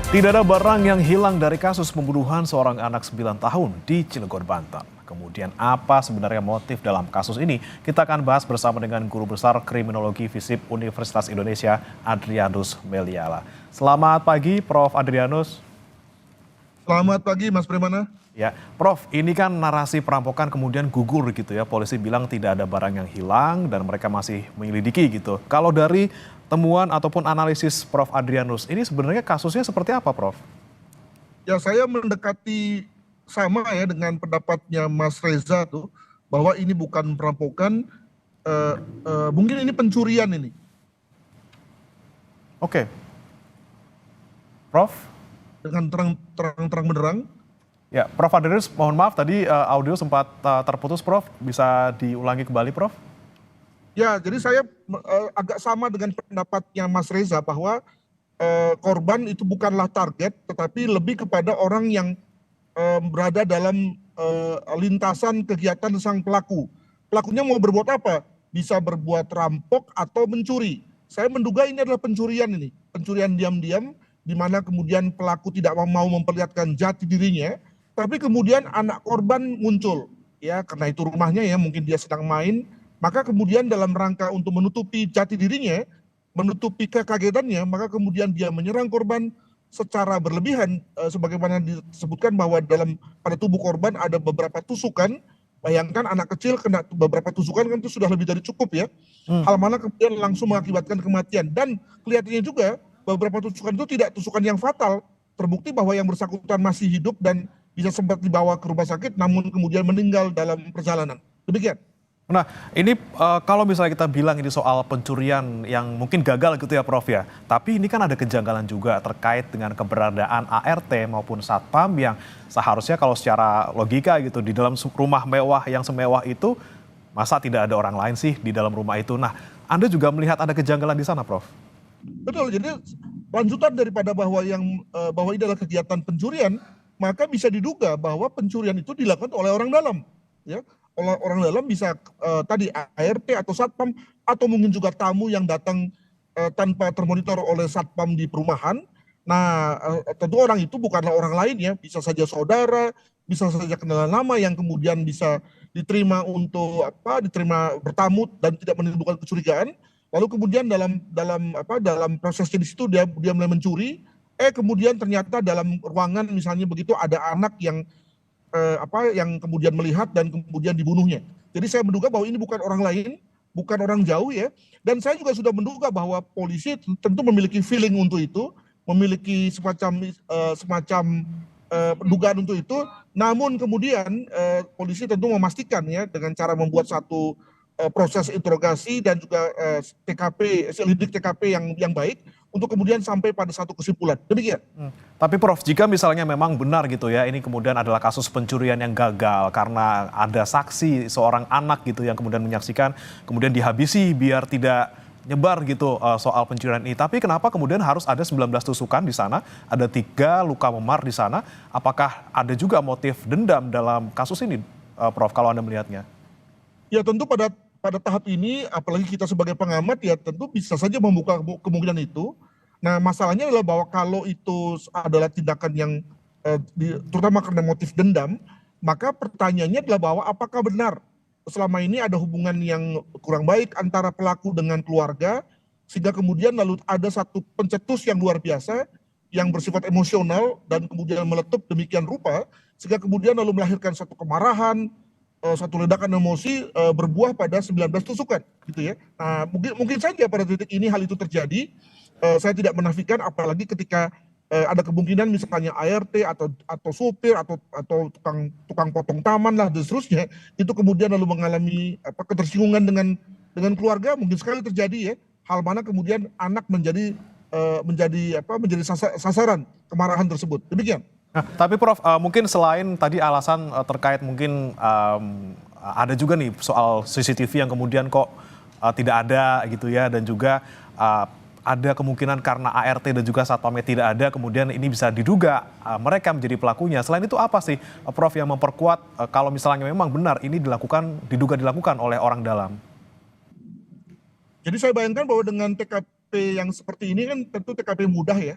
Tidak ada barang yang hilang dari kasus pembunuhan seorang anak 9 tahun di Cilegon, Banten. Kemudian apa sebenarnya motif dalam kasus ini? Kita akan bahas bersama dengan Guru Besar Kriminologi FISIP Universitas Indonesia, Adrianus Meliala. Selamat pagi, Prof. Adrianus. Selamat pagi, Mas Primana. Ya, Prof, ini kan narasi perampokan kemudian gugur gitu ya. Polisi bilang tidak ada barang yang hilang dan mereka masih menyelidiki gitu. Kalau dari temuan ataupun analisis Prof. Adrianus, ini sebenarnya kasusnya seperti apa, Prof? Ya, saya mendekati sama ya dengan pendapatnya Mas Reza tuh, bahwa ini bukan perampokan, mungkin ini pencurian ini. Oke, Prof. Dengan terang benderang. Ya, Prof. Adrianus, mohon maaf tadi audio sempat terputus, Prof. Bisa diulangi kembali, Prof? Ya, jadi saya agak sama dengan pendapatnya Mas Reza bahwa korban itu bukanlah target, tetapi lebih kepada orang yang berada dalam lintasan kegiatan sang pelaku. Pelakunya mau berbuat apa? Bisa berbuat rampok atau mencuri. Saya menduga ini adalah pencurian ini. Pencurian diam-diam, di mana kemudian pelaku tidak mau memperlihatkan jati dirinya, tapi kemudian anak korban muncul. Ya, karena itu rumahnya ya, mungkin dia sedang main, maka kemudian dalam rangka untuk menutupi jati dirinya, menutupi kekagetannya, maka kemudian dia menyerang korban secara berlebihan, sebagaimana disebutkan bahwa pada tubuh korban ada beberapa tusukan. Bayangkan anak kecil kena beberapa tusukan kan itu sudah lebih dari cukup ya. Hal mana kemudian langsung mengakibatkan kematian, dan kelihatannya juga beberapa tusukan itu tidak tusukan yang fatal. Terbukti bahwa yang bersangkutan masih hidup dan bisa sempat dibawa ke rumah sakit, namun kemudian meninggal dalam perjalanan. Demikian. Nah, ini kalau misalnya kita bilang ini soal pencurian yang mungkin gagal gitu ya, Prof ya. Tapi ini kan ada kejanggalan juga terkait dengan keberadaan ART maupun Satpam yang seharusnya kalau secara logika gitu di dalam rumah mewah yang semewah itu masa tidak ada orang lain sih di dalam rumah itu. Nah, Anda juga melihat ada kejanggalan di sana, Prof? Betul, jadi lanjutan daripada bahwa bahwa ini adalah kegiatan pencurian, maka bisa diduga bahwa pencurian itu dilakukan oleh orang dalam, ya. Oleh orang dalam bisa tadi ART atau Satpam, atau mungkin juga tamu yang datang tanpa termonitor oleh Satpam di perumahan. Nah, tentu orang itu bukanlah orang lain ya, bisa saja saudara, bisa saja kenalan lama yang kemudian bisa diterima diterima bertamu dan tidak menimbulkan kecurigaan. Lalu kemudian dalam prosesnya di situ dia mulai mencuri, kemudian ternyata dalam ruangan misalnya begitu ada anak yang kemudian melihat dan kemudian dibunuhnya. Jadi saya menduga bahwa ini bukan orang lain, bukan orang jauh ya. Dan saya juga sudah menduga bahwa polisi tentu memiliki feeling untuk itu, memiliki semacam dugaan untuk itu. Namun kemudian polisi tentu memastikan ya dengan cara membuat satu proses interogasi dan juga selidik TKP yang baik untuk kemudian sampai pada satu kesimpulan. Demikian. Tapi Prof, jika misalnya memang benar gitu ya, ini kemudian adalah kasus pencurian yang gagal karena ada saksi seorang anak gitu yang kemudian menyaksikan, kemudian dihabisi biar tidak nyebar gitu soal pencurian ini. Tapi kenapa kemudian harus ada 19 tusukan di sana, ada 3 luka memar di sana? Apakah ada juga motif dendam dalam kasus ini, Prof, kalau Anda melihatnya? Ya tentu pada tahap ini, apalagi kita sebagai pengamat ya tentu bisa saja membuka kemungkinan itu. Nah, masalahnya adalah bahwa kalau itu adalah tindakan yang terutama karena motif dendam, maka pertanyaannya adalah bahwa apakah benar selama ini ada hubungan yang kurang baik antara pelaku dengan keluarga, sehingga kemudian lalu ada satu pencetus yang luar biasa yang bersifat emosional dan kemudian meletup demikian rupa, sehingga kemudian lalu melahirkan satu kemarahan, satu ledakan emosi, berbuah pada 19 tusukan gitu ya. Nah, mungkin saja pada titik ini hal itu terjadi. Saya tidak menafikan, apalagi ketika ada kemungkinan misalnya ART atau supir atau tukang potong taman lah dan seterusnya, itu kemudian lalu mengalami ketersinggungan dengan keluarga, mungkin sekali terjadi ya. Hal mana kemudian anak menjadi sasaran kemarahan tersebut. Demikian. Nah, tapi Prof, mungkin selain tadi alasan terkait mungkin ada juga nih soal CCTV yang kemudian kok tidak ada gitu ya, dan juga ada kemungkinan karena ART dan juga Satpamnya tidak ada, kemudian ini bisa diduga mereka menjadi pelakunya. Selain itu apa sih, Prof, yang memperkuat kalau misalnya memang benar ini diduga dilakukan oleh orang dalam? Jadi saya bayangkan bahwa dengan TKP yang seperti ini kan tentu TKP mudah ya.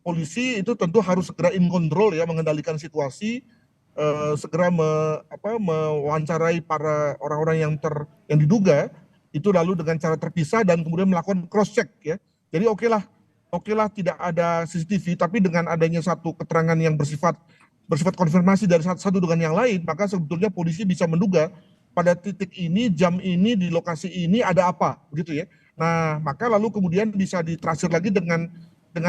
polisi itu tentu harus segera in control ya, mengendalikan situasi, segera mewawancarai para orang-orang yang diduga itu, lalu dengan cara terpisah dan kemudian melakukan cross check ya. Jadi oke lah tidak ada CCTV, tapi dengan adanya satu keterangan yang bersifat konfirmasi dari satu dengan yang lain, maka sebetulnya polisi bisa menduga pada titik ini, jam ini, di lokasi ini ada apa, begitu ya. Nah, maka lalu kemudian bisa ditrasir lagi dengan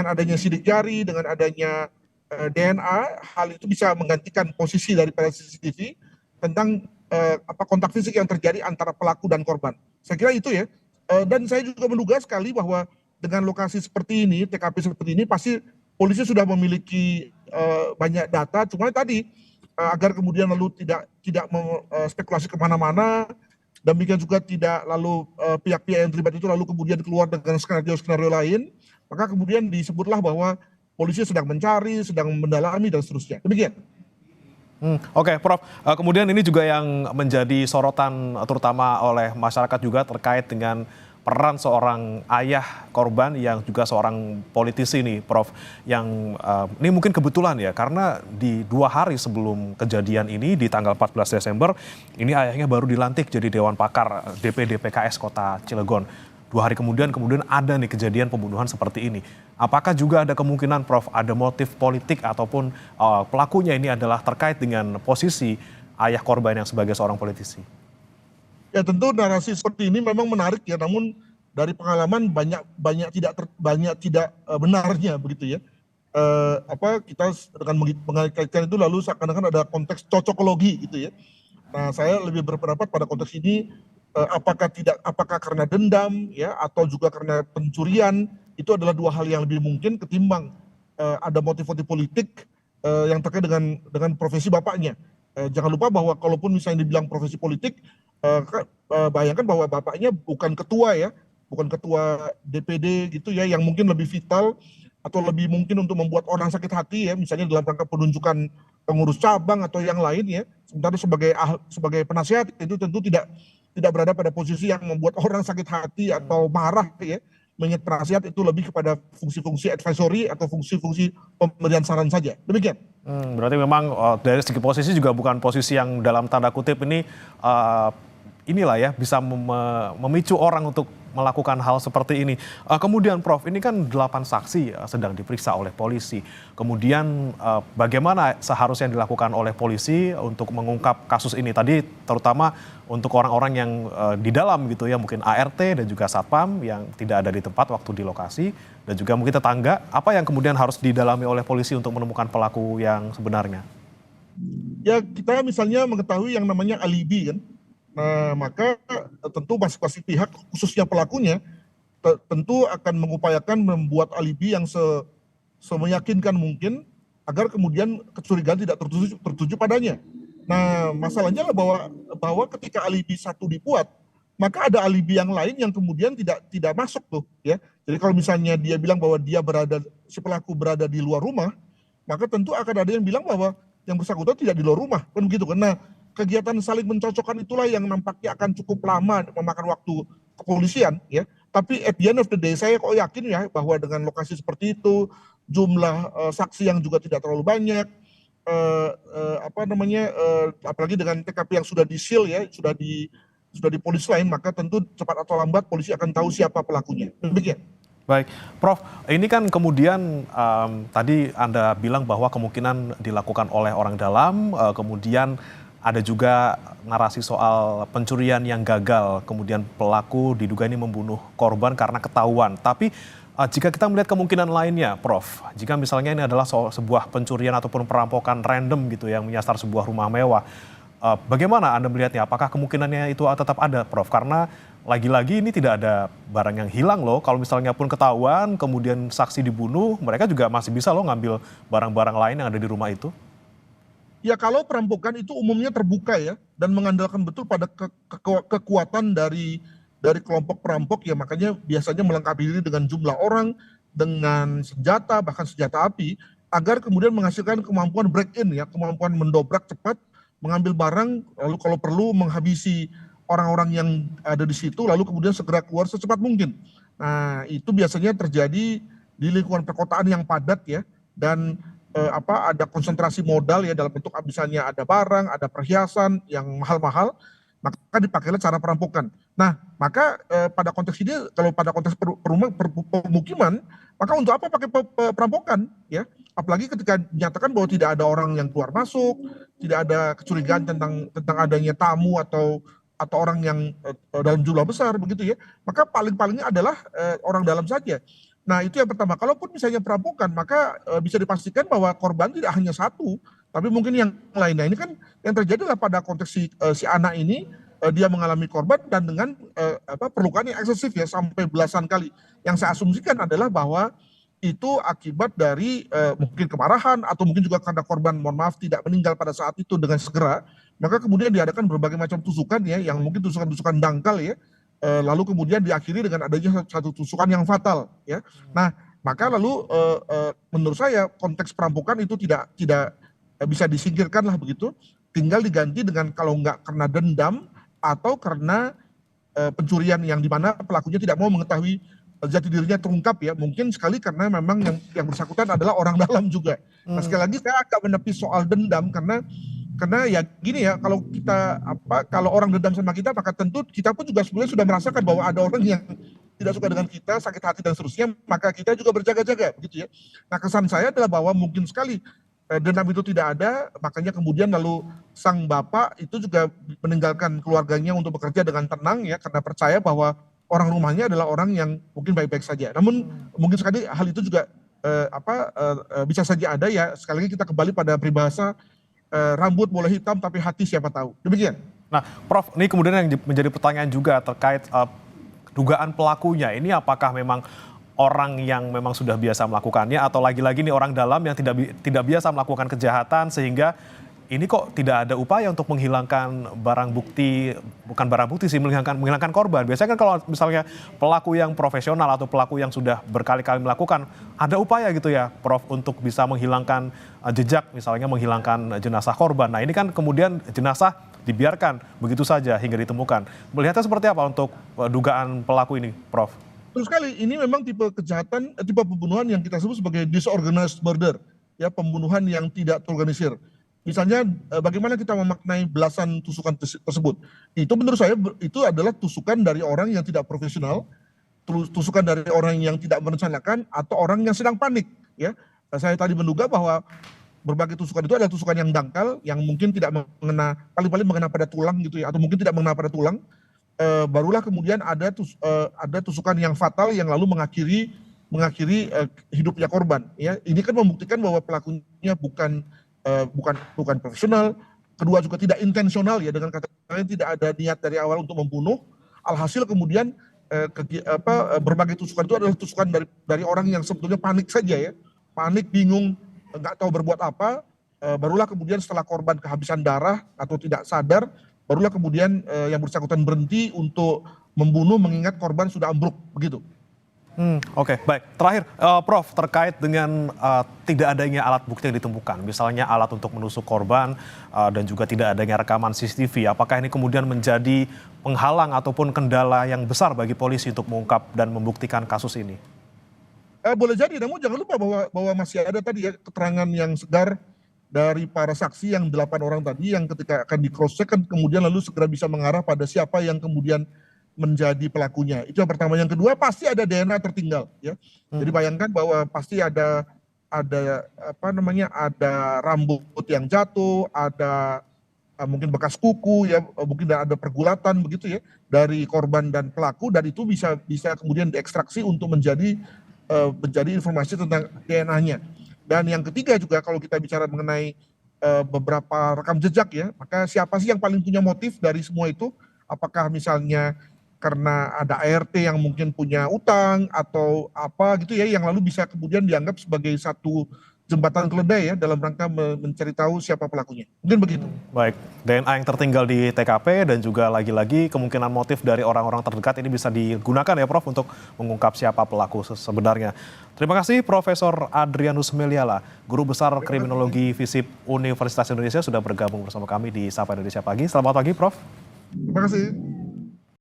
adanya sidik jari, dengan adanya DNA, hal itu bisa menggantikan posisi daripada CCTV tentang kontak fisik yang terjadi antara pelaku dan korban. Saya kira itu ya. Dan saya juga menduga sekali bahwa dengan lokasi seperti ini, TKP seperti ini, pasti polisi sudah memiliki banyak data. Cuma tadi agar kemudian lalu tidak spekulasi kemana-mana, demikian juga tidak lalu pihak-pihak yang terlibat itu lalu kemudian keluar dengan skenario lain, maka kemudian disebutlah bahwa polisi sedang mencari, sedang mendalami dan seterusnya. Demikian. Oke, Prof. Kemudian ini juga yang menjadi sorotan terutama oleh masyarakat juga terkait dengan peran seorang ayah korban yang juga seorang politisi nih, Prof. Yang ini mungkin kebetulan ya, karena di 2 hari sebelum kejadian ini di tanggal 14 Desember, ini ayahnya baru dilantik jadi Dewan Pakar DPD PKS Kota Cilegon. 2 hari kemudian ada nih kejadian pembunuhan seperti ini. Apakah juga ada kemungkinan, Prof, ada motif politik ataupun pelakunya ini adalah terkait dengan posisi ayah korban yang sebagai seorang politisi? Ya tentu narasi seperti ini memang menarik ya, namun dari pengalaman banyak tidak benarnya begitu ya. Kita dengan mengaitkan itu lalu seakan-akan ada konteks cocokologi gitu ya. Nah, saya lebih berpendapat pada konteks ini apakah karena dendam ya, atau juga karena pencurian, itu adalah 2 hal yang lebih mungkin ketimbang ada motif-motif politik yang terkait dengan profesi bapaknya. Jangan lupa bahwa kalaupun misalnya dibilang profesi politik, bayangkan bahwa bapaknya bukan ketua DPD gitu ya, yang mungkin lebih vital atau lebih mungkin untuk membuat orang sakit hati ya, misalnya dalam rangka penunjukan pengurus cabang atau yang lain ya. Sementara sebagai penasihat itu tentu tidak berada pada posisi yang membuat orang sakit hati atau marah ya. Mengingat penasihat itu lebih kepada fungsi-fungsi advisory atau fungsi-fungsi pemberian saran saja. Demikian. Berarti memang dari segi posisi juga bukan posisi yang dalam tanda kutip ini inilah ya, bisa memicu orang untuk melakukan hal seperti ini. Kemudian Prof, ini kan 8 saksi sedang diperiksa oleh polisi. Kemudian bagaimana seharusnya dilakukan oleh polisi untuk mengungkap kasus ini? Tadi terutama untuk orang-orang yang di dalam gitu ya, mungkin ART dan juga Satpam yang tidak ada di tempat waktu di lokasi, dan juga mungkin tetangga. Apa yang kemudian harus didalami oleh polisi untuk menemukan pelaku yang sebenarnya? Ya kita misalnya mengetahui yang namanya alibi kan. Nah, maka tentu masing-masing pihak, khususnya pelakunya, tentu akan mengupayakan membuat alibi yang semeyakinkan mungkin agar kemudian kecurigaan tidak tertuju padanya. Nah, masalahnya adalah bahwa ketika alibi satu dibuat, maka ada alibi yang lain yang kemudian tidak masuk tuh ya. Jadi kalau misalnya dia bilang bahwa si pelaku berada di luar rumah, maka tentu akan ada yang bilang bahwa yang bersangkutan tidak di luar rumah, kan begitu kan. Nah, kegiatan saling mencocokkan itulah yang nampaknya akan cukup lama memakan waktu kepolisian ya. Tapi at the end of the day saya kok yakin ya bahwa dengan lokasi seperti itu, jumlah saksi yang juga tidak terlalu banyak, apalagi dengan TKP yang sudah di-seal ya, sudah di polis lain, maka tentu cepat atau lambat polisi akan tahu siapa pelakunya. Demikian. Baik, Prof, ini kan kemudian tadi Anda bilang bahwa kemungkinan dilakukan oleh orang dalam, kemudian ada juga narasi soal pencurian yang gagal, kemudian pelaku diduga ini membunuh korban karena ketahuan. Tapi jika kita melihat kemungkinan lainnya, Prof, jika misalnya ini adalah sebuah pencurian ataupun perampokan random gitu yang menyasar sebuah rumah mewah, bagaimana Anda melihatnya? Apakah kemungkinannya itu tetap ada, Prof? Karena lagi-lagi ini tidak ada barang yang hilang loh. Kalau misalnya pun ketahuan, kemudian saksi dibunuh, mereka juga masih bisa loh ngambil barang-barang lain yang ada di rumah itu. Ya kalau perampokan itu umumnya terbuka ya, dan mengandalkan betul pada kekuatan dari kelompok perampok ya, makanya biasanya melengkapi diri dengan jumlah orang, dengan senjata, bahkan senjata api, agar kemudian menghasilkan kemampuan break in ya, kemampuan mendobrak cepat, mengambil barang, lalu kalau perlu menghabisi orang-orang yang ada di situ, lalu kemudian segera keluar secepat mungkin. Nah itu biasanya terjadi di lingkungan perkotaan yang padat ya, dan ada konsentrasi modal ya dalam bentuk misalnya ada barang, ada perhiasan yang mahal-mahal, maka dipakailah cara perampokan. Nah, maka pada konteks ini, kalau pada konteks pemukiman, maka untuk apa pakai perampokan ya? Apalagi ketika dinyatakan bahwa tidak ada orang yang keluar masuk, tidak ada kecurigaan tentang adanya tamu atau orang yang dalam jumlah besar begitu ya, maka palingnya adalah orang dalam saja. Nah, itu yang pertama. Kalaupun misalnya perampokan, maka bisa dipastikan bahwa korban tidak hanya satu, tapi mungkin yang lainnya. Ini kan yang terjadi adalah pada konteks si anak ini, dia mengalami korban dan dengan perlukaan yang eksesif ya, sampai belasan kali. Yang saya asumsikan adalah bahwa itu akibat dari mungkin kemarahan atau mungkin juga karena korban, mohon maaf, tidak meninggal pada saat itu dengan segera, maka kemudian diadakan berbagai macam tusukan ya, yang mungkin tusukan-tusukan dangkal ya, lalu kemudian diakhiri dengan adanya satu tusukan yang fatal ya. Nah, maka lalu menurut saya konteks perampokan itu tidak bisa disingkirkan lah begitu, tinggal diganti dengan kalau nggak karena dendam atau karena pencurian yang dimana pelakunya tidak mau mengetahui jati dirinya terungkap ya, mungkin sekali karena memang yang bersangkutan adalah orang dalam juga. Nah, sekali lagi saya agak menepis soal dendam karena ya gini ya, kalau orang dendam sama kita, maka tentu kita pun juga sebenarnya sudah merasakan bahwa ada orang yang tidak suka dengan kita, sakit hati dan seterusnya, maka kita juga berjaga-jaga begitu ya. Nah, kesan saya adalah bahwa mungkin sekali dendam itu tidak ada, makanya kemudian lalu sang bapak itu juga meninggalkan keluarganya untuk bekerja dengan tenang ya, karena percaya bahwa orang rumahnya adalah orang yang mungkin baik-baik saja. Namun mungkin sekali hal itu juga bisa saja ada ya. Sekali lagi kita kembali pada peribahasa rambut boleh hitam tapi hati siapa tahu. Demikian. Nah, Prof, ini kemudian yang menjadi pertanyaan juga terkait dugaan pelakunya. Ini apakah memang orang yang memang sudah biasa melakukannya atau lagi-lagi nih orang dalam yang tidak biasa melakukan kejahatan sehingga ini kok tidak ada upaya untuk menghilangkan barang bukti, bukan barang bukti sih, menghilangkan korban. Biasanya kan kalau misalnya pelaku yang profesional atau pelaku yang sudah berkali-kali melakukan, ada upaya gitu ya, Prof, untuk bisa menghilangkan jejak, misalnya menghilangkan jenazah korban. Nah, ini kan kemudian jenazah dibiarkan begitu saja hingga ditemukan. Melihatnya seperti apa untuk dugaan pelaku ini, Prof? Terus sekali, ini memang tipe kejahatan, tipe pembunuhan yang kita sebut sebagai disorganized murder, ya, pembunuhan yang tidak terorganisir. Misalnya bagaimana kita memaknai belasan tusukan tersebut. Itu menurut saya itu adalah tusukan dari orang yang tidak profesional, tusukan dari orang yang tidak merencanakan, atau orang yang sedang panik. Ya, saya tadi menduga bahwa berbagai tusukan itu adalah tusukan yang dangkal, yang mungkin tidak mengena, paling-paling mengena pada tulang gitu ya, atau mungkin tidak mengena pada tulang. Barulah kemudian ada tusukan yang fatal yang lalu mengakhiri hidupnya korban. Ya, ini kan membuktikan bahwa pelakunya bukan profesional, kedua juga tidak intensional ya, dengan kata lain tidak ada niat dari awal untuk membunuh. Alhasil kemudian berbagai tusukan itu adalah tusukan dari orang yang sebetulnya panik saja ya, panik, bingung, nggak tahu berbuat apa. Barulah kemudian setelah korban kehabisan darah atau tidak sadar, barulah kemudian yang bersangkutan berhenti untuk membunuh mengingat korban sudah ambruk begitu. Oke, baik. Terakhir, Prof, terkait dengan tidak adanya alat bukti yang ditemukan, misalnya alat untuk menusuk korban dan juga tidak adanya rekaman CCTV, apakah ini kemudian menjadi penghalang ataupun kendala yang besar bagi polisi untuk mengungkap dan membuktikan kasus ini? Boleh jadi, namun jangan lupa bahwa masih ada tadi ya keterangan yang segar dari para saksi yang 8 orang tadi, yang ketika akan di cross check kan kemudian lalu segera bisa mengarah pada siapa yang kemudian menjadi pelakunya. Itu yang pertama. Yang kedua, pasti ada DNA tertinggal ya. Jadi bayangkan bahwa pasti ada rambut yang jatuh, ada mungkin bekas kuku ya, mungkin ada pergulatan begitu ya dari korban dan pelaku, dan itu bisa kemudian diekstraksi untuk menjadi informasi tentang DNA-nya. Dan yang ketiga juga, kalau kita bicara mengenai beberapa rekam jejak ya, maka siapa sih yang paling punya motif dari semua itu? Apakah misalnya karena ada ART yang mungkin punya utang atau apa gitu ya, yang lalu bisa kemudian dianggap sebagai satu jembatan keledai ya dalam rangka mencari tahu siapa pelakunya. Mungkin begitu. Baik, DNA yang tertinggal di TKP dan juga lagi-lagi kemungkinan motif dari orang-orang terdekat ini bisa digunakan ya, Prof, untuk mengungkap siapa pelaku sebenarnya. Terima kasih Profesor Adrianus Meliala, Guru Besar Kriminologi FISIP Universitas Indonesia, sudah bergabung bersama kami di Sapa Indonesia Pagi. Selamat pagi, Prof. Terima kasih.